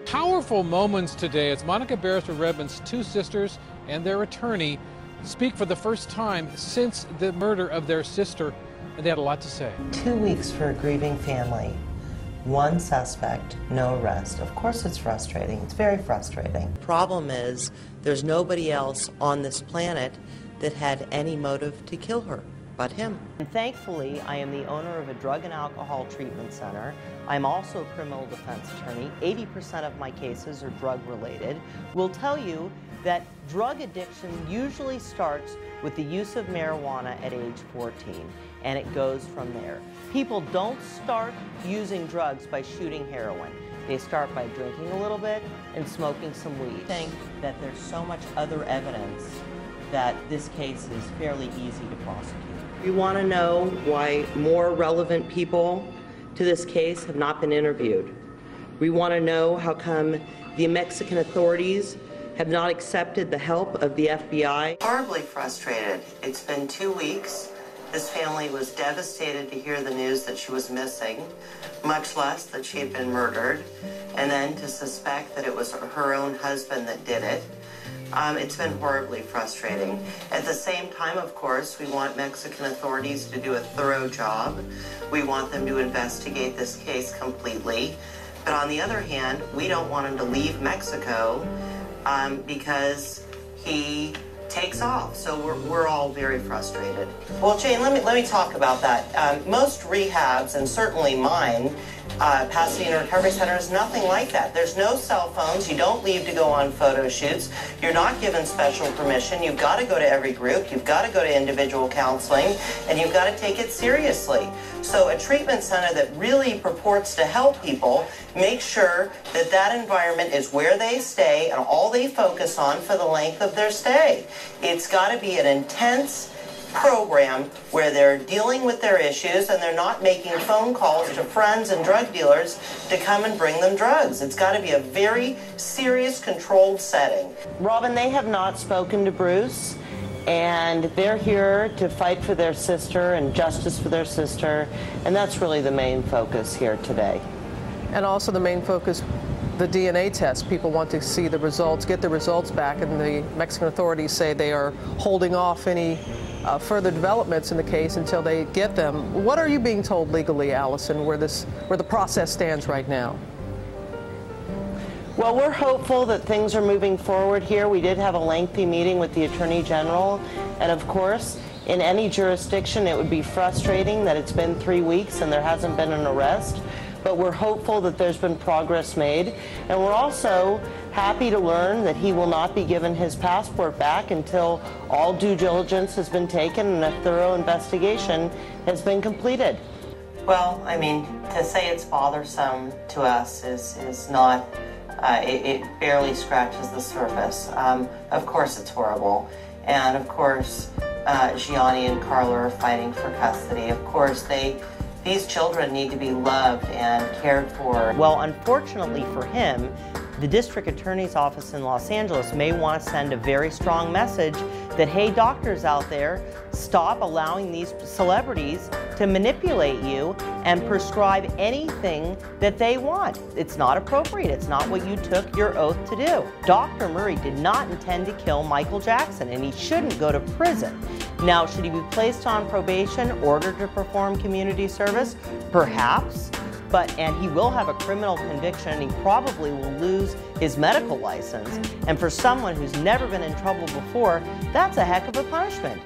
Powerful moments today as Monica Beresford-Redmond's two sisters and their attorney speak for the first time since the murder of their sister, and they had a lot to say. 2 weeks for a grieving family. One suspect, no arrest. Of course it's frustrating. It's very frustrating. Problem is, there's nobody else on this planet that had any motive to kill her but him. And thankfully, I am the owner of a drug and alcohol treatment center. I'm also a criminal defense attorney. 80% of my cases are drug related. We'll tell you that drug addiction usually starts with the use of marijuana at age 14, and it goes from there. People don't start using drugs by shooting heroin. They start by drinking a little bit and smoking some weed. I think that there's so much other evidence that this case is fairly easy to prosecute. We want to know why more relevant people to this case have not been interviewed. We want to know how come the Mexican authorities have not accepted the help of the FBI. Horribly frustrated. It's been 2 weeks. This family was devastated to hear the news that she was missing, much less that she had been murdered, and then to suspect that it was her own husband that did it. It's been horribly frustrating. At the same time, of course, we want Mexican authorities to do a thorough job. We want them to investigate this case completely. But on the other hand, we don't want him to leave Mexico because he takes off. So we're all very frustrated. Well, Jane, let me talk about that. Most rehabs, and certainly mine, Pasadena Recovery Center, is nothing like that. There's no cell phones. You don't leave to go on photo shoots. You're not given special permission. You've got to go to every group. You've got to go to individual counseling, and you've got to take it seriously. So a treatment center that really purports to help people, make sure that that environment is where they stay and all they focus on for the length of their stay. It's got to be an intense program where they're dealing with their issues and they're not making phone calls to friends and drug dealers to come and bring them drugs. It's got to be a very serious, controlled setting. Robin, they have not spoken to Bruce, and they're here to fight for their sister and justice for their sister, and that's really the main focus here today. And also the main focus, the DNA test. People want to see the results, get the results back, and the Mexican authorities say they are holding off any further developments in the case until they get them. What are you being told legally, Allison, where the process stands right now? Well, we're hopeful that things are moving forward here. We did have a lengthy meeting with the Attorney General, and of course, in any jurisdiction, it would be frustrating that it's been 3 weeks and there hasn't been an arrest. But we're hopeful that there's been progress made, and we're also happy to learn that he will not be given his passport back until all due diligence has been taken and a thorough investigation has been completed. Well, I mean, to say it's bothersome to us is not, it barely scratches the surface. Of course it's horrible, and of course Gianni and Carla are fighting for custody. Of course these children need to be loved and cared for. Well, unfortunately for him, the district attorney's office in Los Angeles may want to send a very strong message that, hey, doctors out there, stop allowing these celebrities to manipulate you and prescribe anything that they want. It's not appropriate. It's not what you took your oath to do. Dr. Murray did not intend to kill Michael Jackson, and he shouldn't go to prison. Now, should he be placed on probation, ordered to perform community service? Perhaps. And he will have a criminal conviction, and he probably will lose his medical license. And for someone who's never been in trouble before, that's a heck of a punishment.